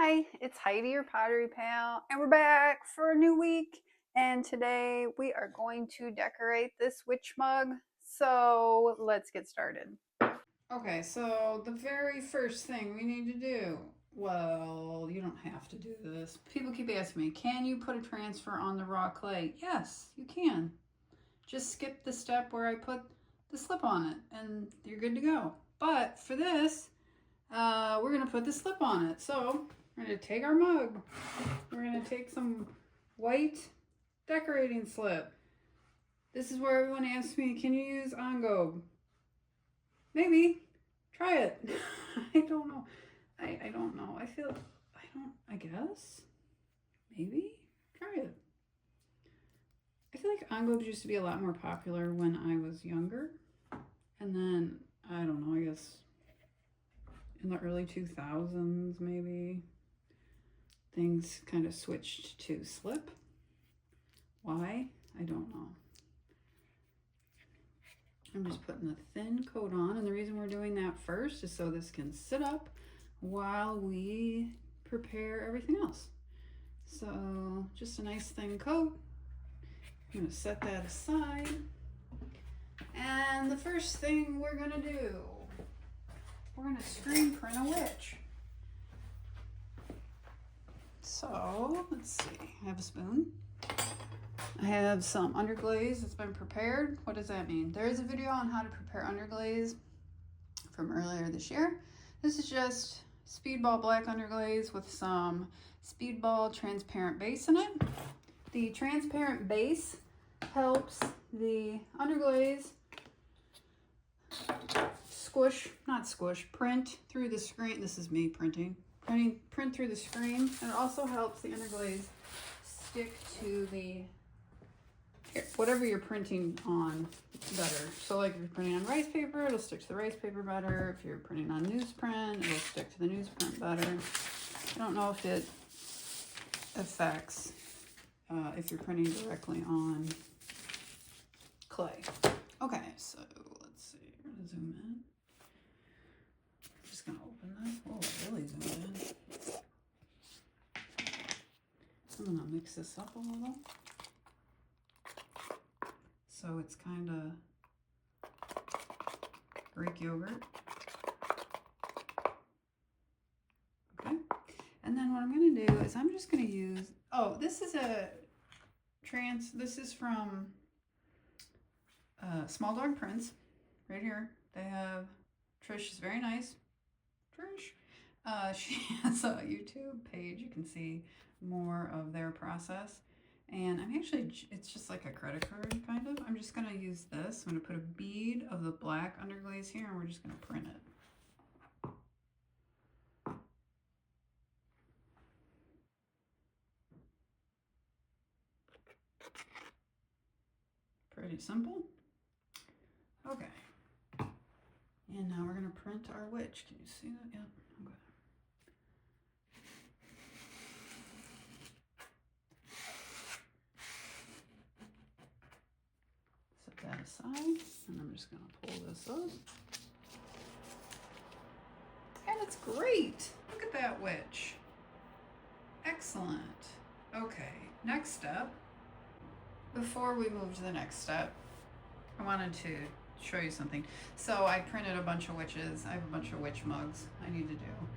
Hi, it's Heidi, your pottery pal, and we're back for a new week. And today we are going to decorate this witch mug. So let's get started. Okay, so the very first thing we need to do, well, you don't have to do this. People keep asking me, can you put a transfer on the raw clay? Yes, you can. Just skip the step where I put the slip on it and you're good to go. But for this, we're gonna put the slip on it. So we're gonna take our mug. We're gonna take some white decorating slip. This is where everyone asks me, can you use ongobe? Maybe. Try it. I don't know. I don't know. I guess. Maybe. Try it. I feel like engobes used to be a lot more popular when I was younger. And then, I don't know, I guess in the early 2000s maybe, things kind of switched to slip. Why? I don't know. I'm just putting a thin coat on, and the reason we're doing that first is so this can sit up while we prepare everything else. So just a nice thin coat. I'm going to set that aside. And the first thing we're going to do, we're going to screen print a witch. So let's see, I have a spoon. I have some underglaze that's been prepared. What does that mean? There is a video on how to prepare underglaze from earlier this year. This is just Speedball black underglaze with some Speedball transparent base in it. The transparent base helps the underglaze print through the screen. This is me print through the screen, and it also helps the underglaze stick to the whatever you're printing on better. So like if you're printing on rice paper, it'll stick to the rice paper better. If you're printing on newsprint, it'll stick to the newsprint better. I don't know if it affects if you're printing directly on clay. Okay, so let's see. We're gonna zoom in. I'm just gonna open this. Oh, really zoom in. I'm gonna mix this up a little. So it's kind of Greek yogurt. Okay. And then what I'm going to do is I'm just going to use, this is from Small Dog Prints right here. They have, Trish is very nice. Trish. She has a YouTube page. You can see more of their process. And it's just like a credit card, kind of. I'm just going to use this. I'm going to put a bead of the black underglaze here, and we're just going to print it. Pretty simple. Okay. And now we're going to print our witch. Can you see that? Yep. Okay. That aside, and I'm just going to pull this up. And it's great. Look at that witch. Excellent. Okay, next step. Before we move to the next step, I wanted to show you something. So I printed a bunch of witches. I have a bunch of witch mugs I need to do.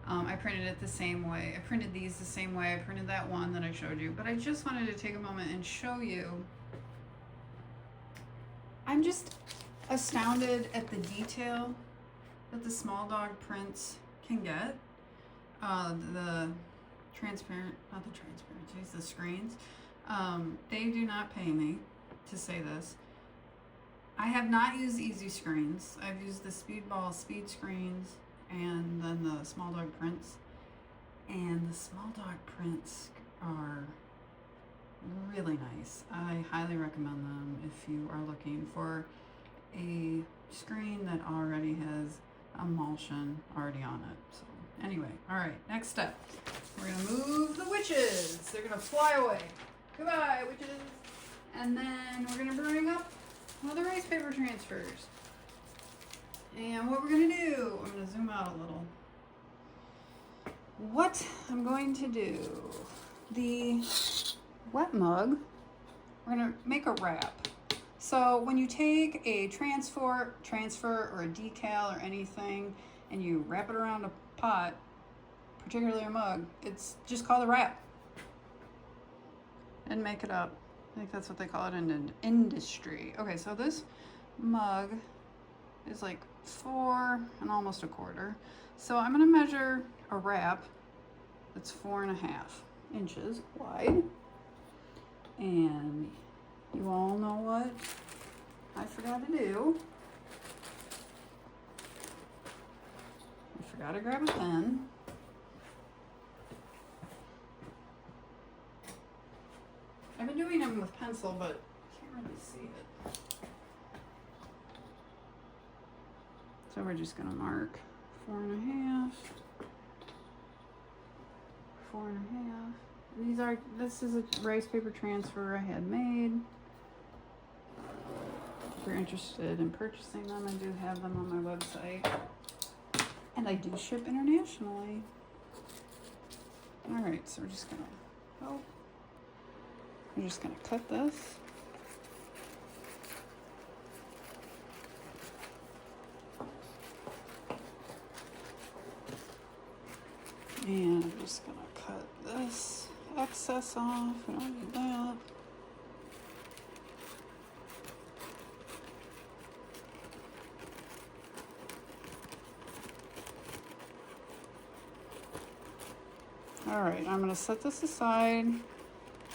I printed it the same way. I printed these the same way. I printed that one that I showed you. But I just wanted to take a moment and show you. I'm just astounded at the detail that the Small Dog prints can get. The screens. They do not pay me to say this. I have not used easy screens. I've used the Speedball speed screens and then the Small Dog prints. And the Small Dog prints are really nice. I highly recommend them if you are looking for a screen that already has emulsion already on it. So anyway, all right, next step. We're gonna move the witches. They're gonna fly away. Goodbye, witches. And then we're gonna bring up one of the rice paper transfers. And what we're gonna do, I'm gonna zoom out a little. what I'm going to do, the wet mug, we're gonna make a wrap. So when you take a transfer or a decal or anything and you wrap it around a pot, particularly a mug, it's just called a wrap. And make it up. I think that's what they call it in the industry. Okay, so this mug is like 4 and almost a quarter. So I'm gonna measure a wrap that's 4.5 inches wide. And you all know what I forgot to do. I forgot to grab a pen. I've been doing them with pencil, but I can't really see it. So we're just gonna mark 4.5, 4.5. This is a rice paper transfer I had made. If you're interested in purchasing them, I do have them on my website. And I do ship internationally. All right, so we're just gonna cut this. And I'm just gonna cut this excess off. I don't need that. All right, I'm gonna set this aside,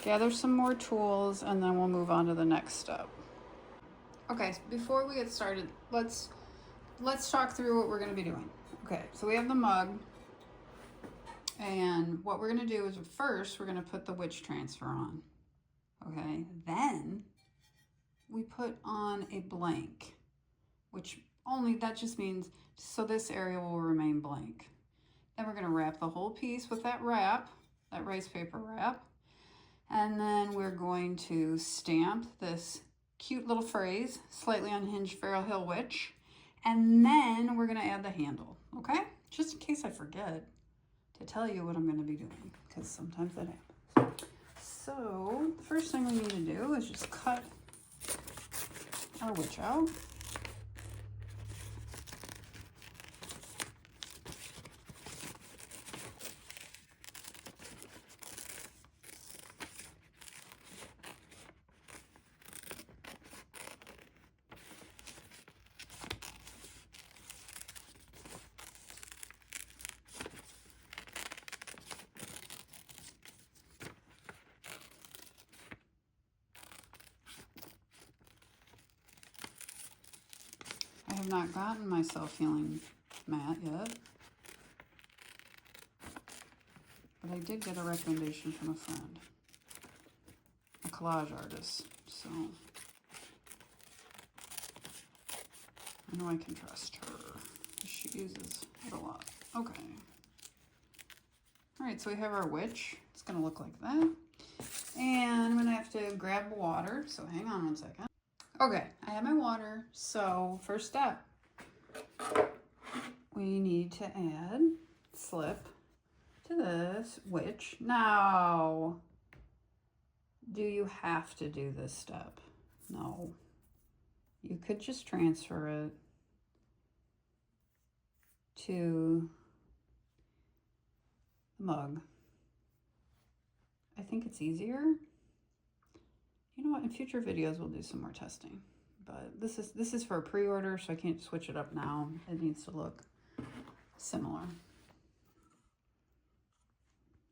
gather some more tools, and then we'll move on to the next step. Okay, before we get started, let's talk through what we're gonna be doing. Okay, so we have the mug, and what we're gonna do is first we're gonna put the witch transfer on. Okay, then we put on a blank, which that just means so this area will remain blank. Then we're gonna wrap the whole piece with that wrap, that rice paper wrap. And then we're going to stamp this cute little phrase, slightly unhinged Farrell Hill Witch. And then we're gonna add the handle, okay? Just in case I forget to tell you what I'm gonna be doing, because sometimes that happens. So the first thing we need to do is just cut our witch out. I have not gotten myself feeling matte yet, but I did get a recommendation from a friend, a collage artist, so I know I can trust her. She uses it a lot. Okay. All right, so we have our witch. It's gonna look like that. And I'm gonna have to grab water, so hang on 1 second. Okay, I have my water, so first step, we need to add slip to this witch. Now, do you have to do this step? No. You could just transfer it to the mug. I think it's easier. You know what, in future videos we'll do some more testing, but this is for a pre-order, so I can't switch it up now. It needs to look similar.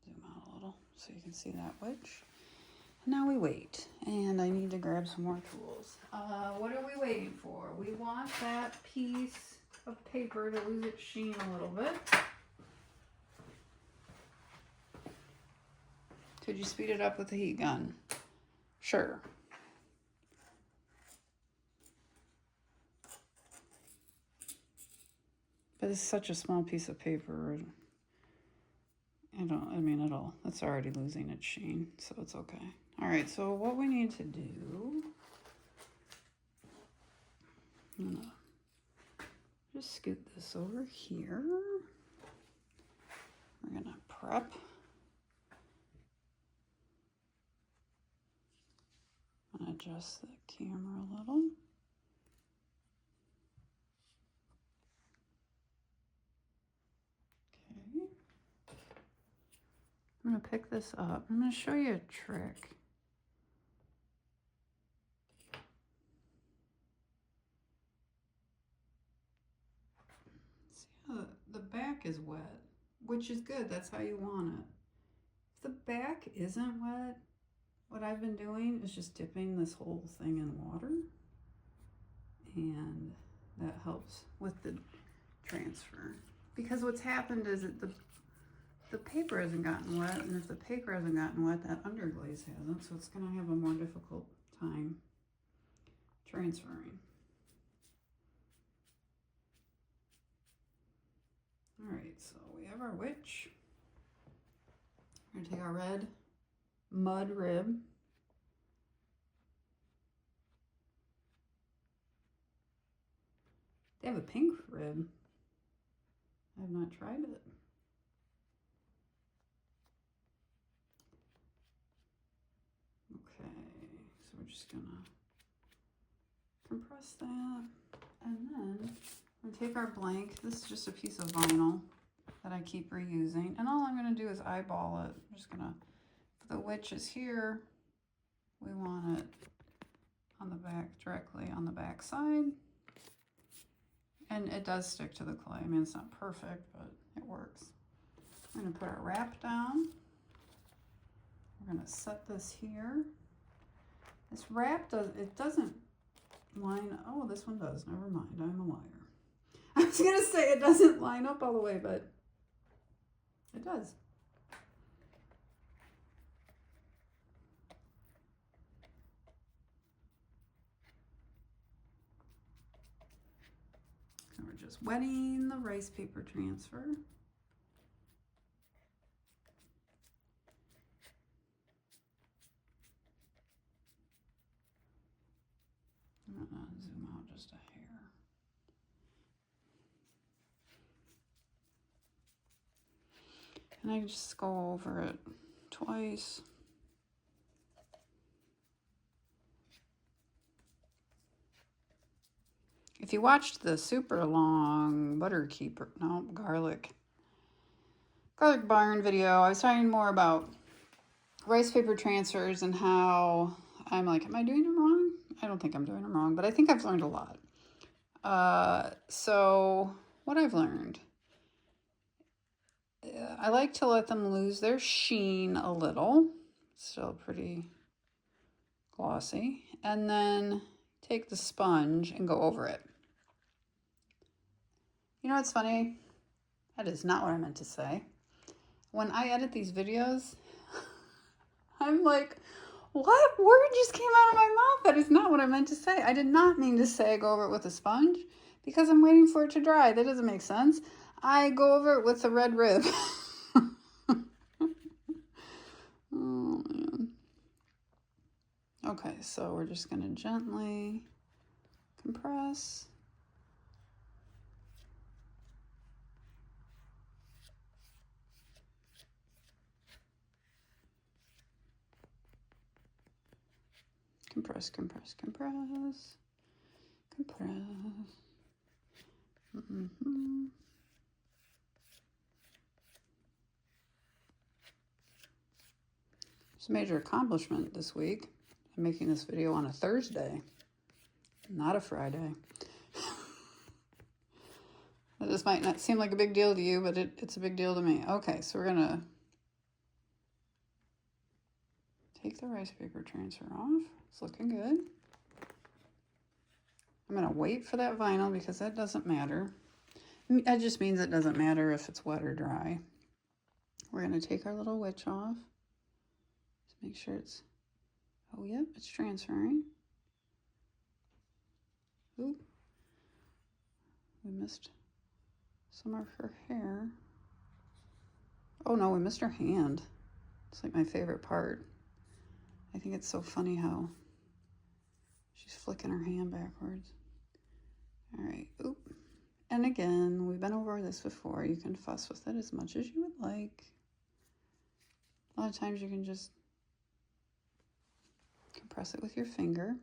Zoom out a little so you can see that witch. And now we wait, and I need to grab some more tools. What are we waiting for? We want that piece of paper to lose its sheen a little bit. Could you speed it up with the heat gun? Sure. But it's such a small piece of paper. It's already losing its sheen, so it's okay. All right, so what we need to do, I'm gonna just scoot this over here. We're we're gonna prep. I'm gonna adjust the camera a little. Okay. I'm gonna pick this up. I'm gonna show you a trick. See how the back is wet, which is good. That's how you want it. If the back isn't wet, what I've been doing is just dipping this whole thing in water, and that helps with the transfer. Because what's happened is that the paper hasn't gotten wet, and if the paper hasn't gotten wet, that underglaze hasn't, so it's going to have a more difficult time transferring. All right, so we have our witch. We're going to take our red mud rib. They have a pink rib. I have not tried it. Okay, so we're just gonna compress that, and then I'm gonna take our blank. This is just a piece of vinyl that I keep reusing, and all I'm gonna do is eyeball it. I'm just gonna, if the witch is here, we want it on the back, directly on the back side. And it does stick to the clay. I mean, it's not perfect, but it works. We're gonna put our wrap down. We're gonna set this here. This wrap doesn't line, oh, this one does, never mind, I'm a liar. I was gonna say it doesn't line up all the way, but it does. So we're just wetting the rice paper transfer. I'm gonna zoom out just a hair. And I just go over it twice. If you watched the super long garlic barn video, I was talking more about rice paper transfers and how I'm like, am I doing them wrong? I don't think I'm doing them wrong, but I think I've learned a lot. So what I've learned, I like to let them lose their sheen a little. Still pretty glossy. And then take the sponge and go over it. You know what's funny? That is not what I meant to say. When I edit these videos, I'm like, what word just came out of my mouth? That is not what I meant to say. I did not mean to say go over it with a sponge because I'm waiting for it to dry. That doesn't make sense. I go over it with the red rib. Oh, man. Okay, so we're just going to gently compress. Compress, compress, compress, compress. It's a major accomplishment this week. I'm making this video on a Thursday, not a Friday. This might not seem like a big deal to you, but it's a big deal to me. Okay, so we're gonna take the rice paper transfer off. It's looking good. I'm gonna wait for that vinyl because that doesn't matter. That just means it doesn't matter if it's wet or dry. We're gonna take our little witch off. Just make sure it's, oh yep, it's transferring. Oop, we missed some of her hair. Oh no, we missed her hand. It's like my favorite part. I think it's so funny how she's flicking her hand backwards. All right, oop. And again, we've been over this before. You can fuss with it as much as you would like. A lot of times you can just compress it with your finger.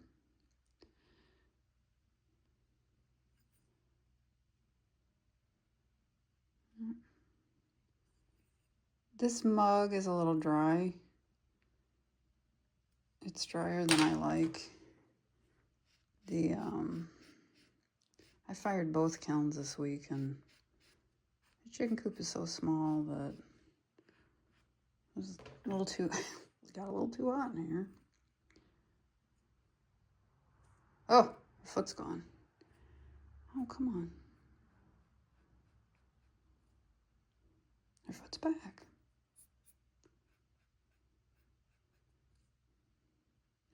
This mug is a little dry. It's drier than I like. I fired both kilns this week, and the chicken coop is so small that it was a little too, it got a little too hot in here. Oh, her foot's gone. Oh, come on. Her foot's back.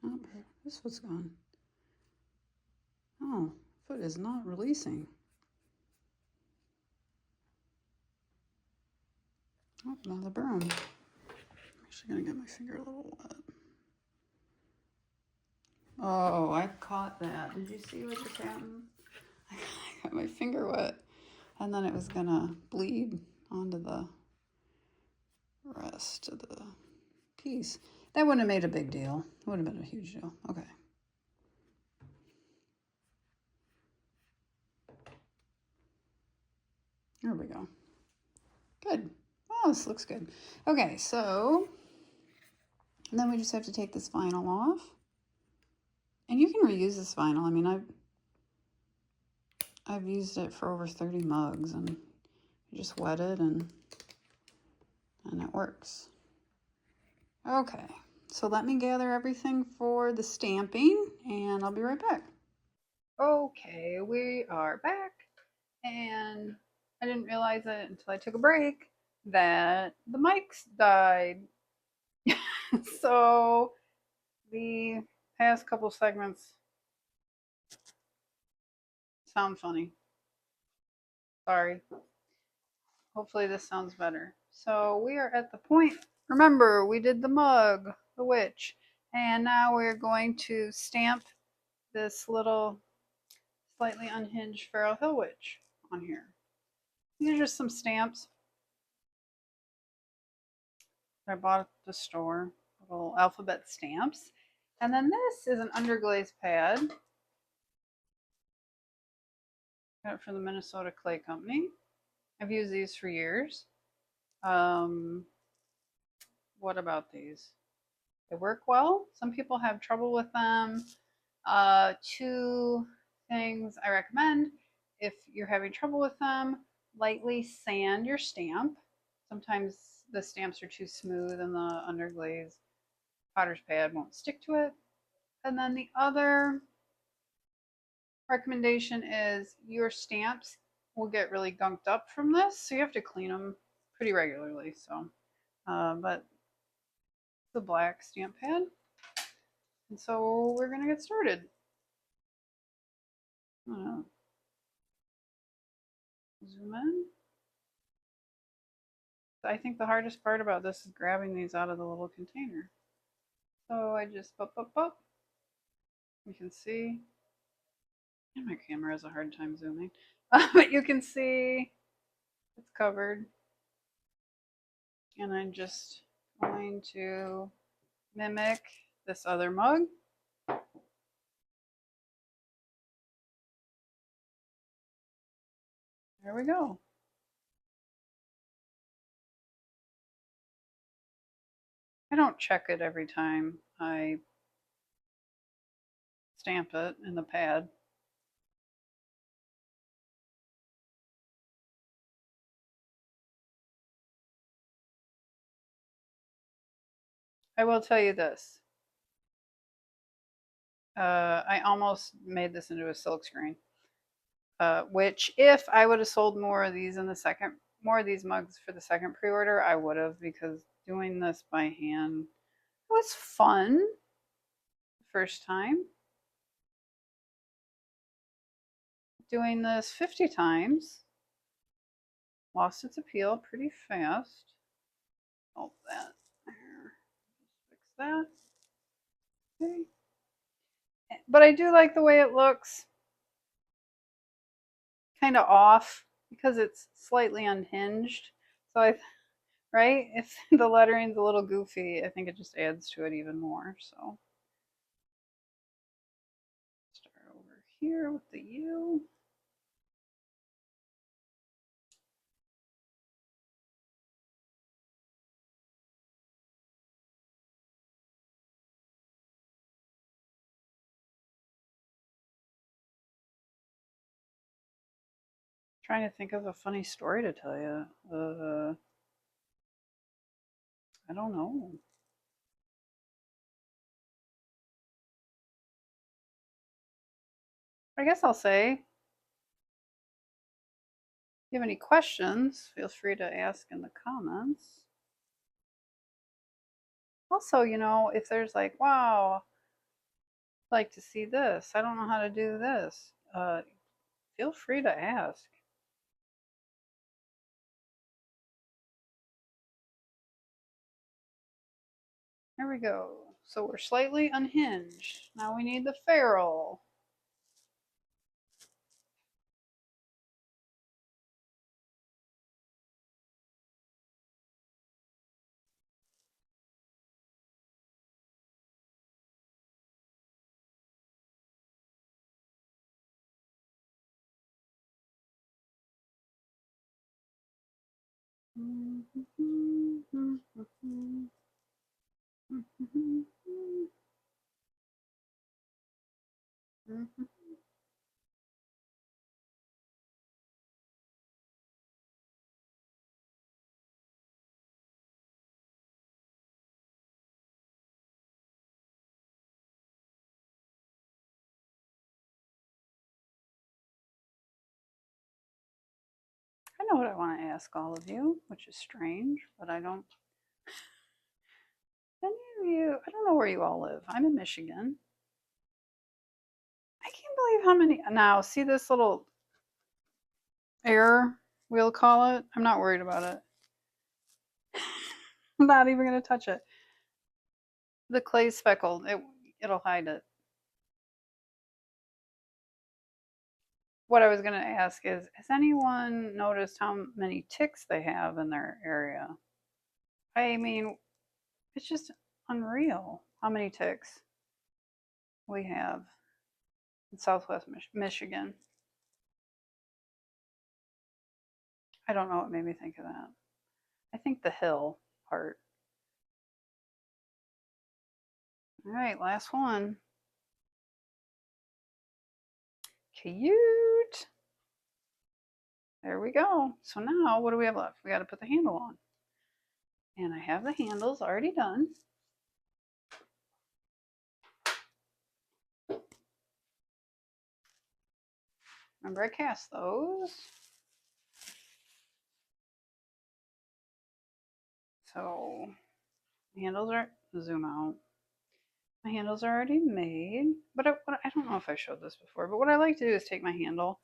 Oh, this foot's gone. Oh, foot is not releasing. Oh, now the broom. I'm actually gonna get my finger a little wet. Oh, I caught that. Did you see what just happened? I got my finger wet, and then it was gonna bleed onto the rest of the piece. That wouldn't have made a big deal. It would have been a huge deal. Okay. There we go. Good. Oh, this looks good. Okay, so then we just have to take this vinyl off. And you can reuse this vinyl. I mean, I've used it for over 30 mugs, and you just wet it and it works. Okay, so let me gather everything for the stamping, and I'll be right back. Okay, we are back, and I didn't realize it until I took a break that the mics died. So the past couple segments sound funny. Sorry. Hopefully this sounds better. So we are at the point. Remember, we did the mug, the witch, and now we're going to stamp this little slightly unhinged Feral Hill Witch on here. These are just some stamps I bought at the store, little alphabet stamps. And then this is an underglaze pad. Got it from the Minnesota Clay Company. I've used these for years. What about these? They work well. Some people have trouble with them. Two things I recommend if you're having trouble with them: lightly sand your stamp. Sometimes the stamps are too smooth and the underglaze potter's pad won't stick to it. And then the other recommendation is your stamps will get really gunked up from this, so you have to clean them pretty regularly. So, but the black stamp pad. And so we're gonna get started. Zoom in. I think the hardest part about this is grabbing these out of the little container. So I just pop. You can see, and my camera has a hard time zooming, but you can see it's covered. And I'm just going to mimic this other mug. There we go. I don't check it every time I stamp it in the pad. I will tell you this. I almost made this into a silk screen. Which if I would have sold more of these more of these mugs for the second pre-order, I would have, because doing this by hand was fun first time. Doing this 50 times lost its appeal pretty fast. Oh, that there. Just fix that. Okay. But I do like the way it looks. kind of off because it's slightly unhinged. So right, if the lettering's a little goofy, I think it just adds to it even more. So start over here with the U. Trying to think of a funny story to tell you. I don't know. I guess I'll say, if you have any questions, feel free to ask in the comments. Also, if there's like, wow, I'd like to see this, I don't know how to do this, feel free to ask. There we go. So we're slightly unhinged. Now we need the ferrule. I know what I want to ask all of you, which is strange, but I don't. Any of you, I don't know where you all live. I'm in Michigan. I can't believe how many. Now, see this little error, we'll call it? I'm not worried about it. I'm not even going to touch it. The clay speckled, it'll hide it. What I was going to ask is, has anyone noticed how many ticks they have in their area? I mean, it's just unreal how many ticks we have in Southwest Michigan. I don't know what made me think of that. I think the hill part. All right, last one. Cute. There we go. So now what do we have left? We got to put the handle on. And I have the handles already done. Remember, I cast those. So handles are, zoom out. My handles are already made, but I don't know if I showed this before, but what I like to do is take my handle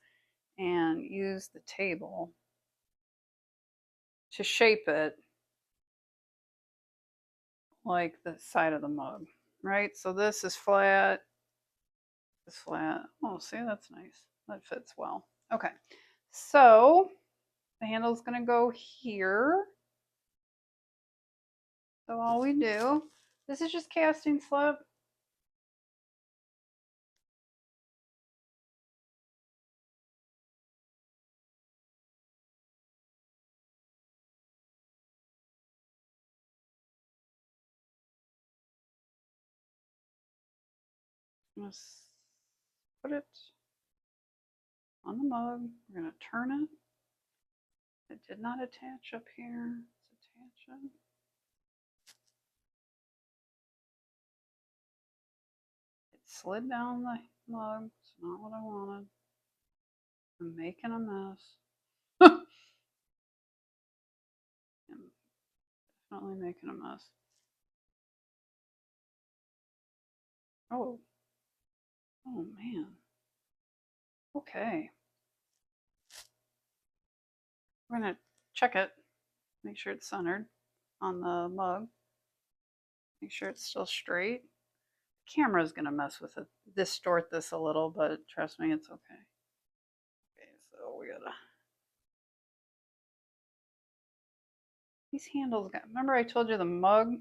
and use the table to shape it like the side of the mug, right? So this is flat, this flat. Oh, see, that's nice. That fits well. Okay, so the handle is going to go here. So all we do, this is just casting slip. Just put it on the mug. We're going to turn it. It did not attach up here. Let's attach it. It slid down the mug. It's not what I wanted. I'm making a mess. I'm definitely making a mess. Oh. Oh man. Okay. We're gonna check it. Make sure it's centered on the mug. Make sure it's still straight. The camera's gonna mess with it, distort this a little, but trust me, it's okay. Okay, so So we gotta. These handles got. Remember, I told you the mug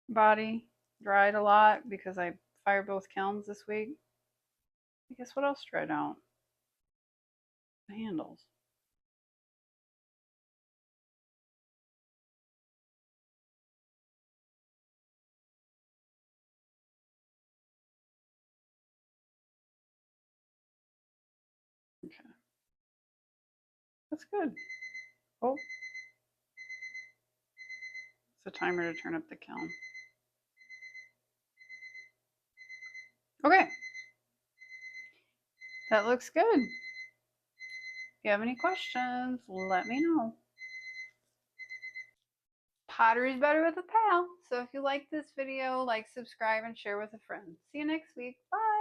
body dried a lot because I fired both kilns this week. I guess what else dried out? The handles. Okay. That's good. Oh, it's a timer to turn up the kiln. Okay. That looks good. If you have any questions, let me know. Pottery's better with a pal. So if you like this video, like, subscribe, and share with a friend. See you next week. Bye.